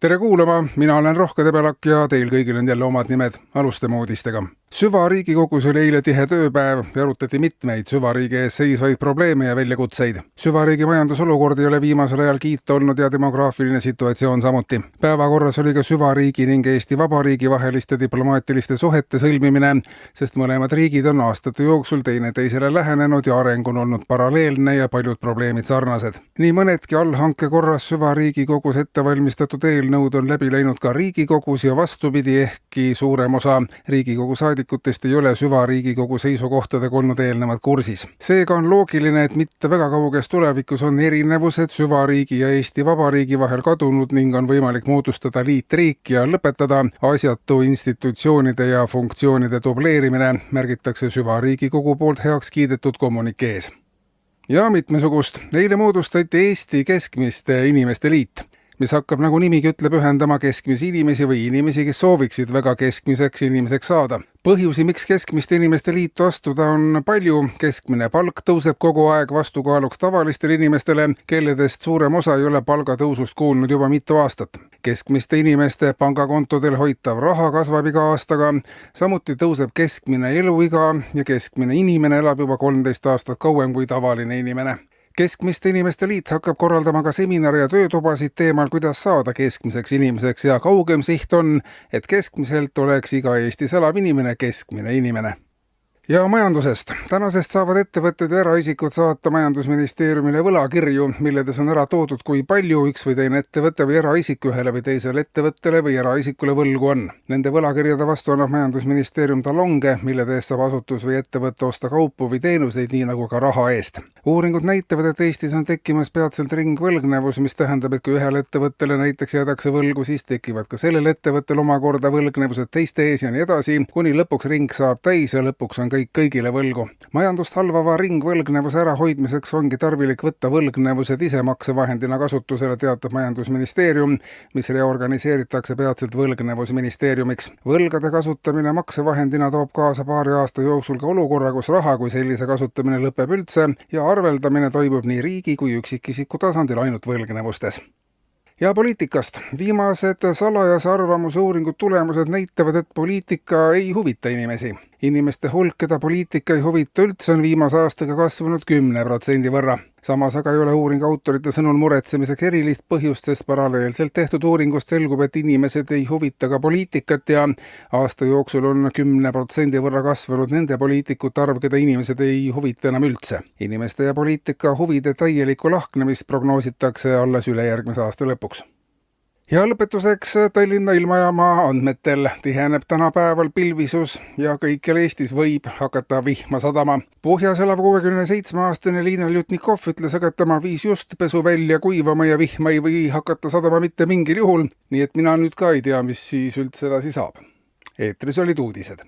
Tere kuulama, mina olen Rohke Debelak ja teil kõigil on jälle omad nimed. Alustame uudistega. Süvariigikogus oli eile tihe tööpäev ja arutati mitmeid süvariigi ees seisvaid probleeme ja väljakutseid. Süvariigi majandusolukord ei ole viimasel ajal kiita olnud ja demograafiline situatsioon samuti. Päevakorras oli ka süvariigi ning Eesti Vabariigi vaheliste diplomaatiliste suhete sõlmimine, sest mõlemad riigid on aastate jooksul teineteisele lähenenud ja areng on olnud paralleelne ja paljud probleemid sarnased. Nii mõnedki allhanke korras süvariigikogus ettevalmistatud eelnõud on läbi läinud ka Riigikogus ja vastupidi, ehkki suurem osa Riigikogu saadikutest ei ole süvariigikogu seisukohtadega olnud eelnevad kursis. Seega on loogiline, et mitte väga kauges tulevikus on erinevused süvariigi ja Eesti Vabariigi vahel kadunud ning on võimalik moodustada liitriik ja lõpetada asjatu institutsioonide ja funktsioonide dubleerimine, märgitakse süvariigikogu poolt heaks kiidetud kommunikees. Ja mitmesugust. Eile moodustati Eesti Keskmiste Inimeste Liit, mis hakkab, nagu nimigi ütleb, ühendama keskmisi inimesi või inimesi, kes sooviksid väga keskmiseks inimeseks saada. Põhjusi, miks Keskmiste Inimeste Liitu astuda, on palju. Keskmine palk tõuseb kogu aeg vastukaaluks tavalistele inimestele, kelledest suurem osa ei ole palgatõusust kuulnud juba mitu aastat. Keskmiste inimeste pangakontodel hoitav raha kasvab iga aastaga, samuti tõuseb keskmine eluiga ja keskmine inimene elab juba 13 aastat kauem kui tavaline inimene. Keskmiste Inimeste Liit hakkab korraldama ka seminare ja töötubasid teemal, kuidas saada keskmiseks inimeseks ja kaugem siht on, et keskmiselt oleks iga Eestis elav inimene keskmine inimene. Ja majandusest. Tänasest saavad ettevõtted ja eraisikud saata majandusministeeriumile võlakirju, milledes on ära toodud, kui palju üks või teine ettevõte või eraisik ühele või teisele ettevõttele või eraisikule võlgu on. Nende võlakirjade vastu annab majandusministeerium talonge, millede eest saab asutus või ettevõtte osta kaupu või teenuseid, nii nagu ka raha eest. Uuringud näitavad, et Eestis on tekkimas peatselt ringvõlgnevus, mis tähendab, et kui ühele ettevõttele näiteks jäädakse võlgu, siis tekivad ka sellel ettevõttel omakorda võlgnevused teiste ees ja nii edasi, kuni lõpuks ring saab täis ja lõpuks on kõigile võlgu. Majandust halvava ringvõlgnevuse ärahoidmiseks ongi tarvilik võtta võlgnevused ise maksevahendina kasutusele, teatab majandusministeerium, mis reorganiseeritakse peatselt võlgnevusministeeriumiks. Võlgade kasutamine maksevahendina toob kaasa paari aasta jooksul ka olukorra, kus raha kui sellise kasutamine lõpeb üldse ja arveldamine toimub nii riigi kui üksikisiku tasandil ainult võlgnevustes. Ja poliitikast. Viimased salajase arvamuse uuringud tulemused näitavad, et poliitika ei huvita inimesi. Inimeste hulk, keda poliitika ei huvita üldse, on viimase aastaga kasvanud 10% võrra. Samas aga ei ole uuringu autorite sõnul muretsemiseks erilist põhjust, sest paralleelselt tehtud uuringust selgub, et inimesed ei huvita ka poliitikat ja aasta jooksul on 10% võrra kasvanud nende poliitikute arv, keda inimesed ei huvita enam üldse. Inimeste ja poliitika huvide täielikku lahknemist prognoositakse alles ülejärgmise aasta lõpuks. Ja lõpetuseks Tallinna ilmajaama andmetel tiheneb tänapäeval pilvisus ja kõikjal Eestis võib hakata vihma sadama. Pohjas elav 67-aastane Liina Ljutnikov ütles, et tema viis just pesu välja kuivama ja vihma ei või hakata sadama mitte mingil juhul, nii et mina nüüd ka ei tea, mis siis üldse edasi saab. Eetris olid uudised.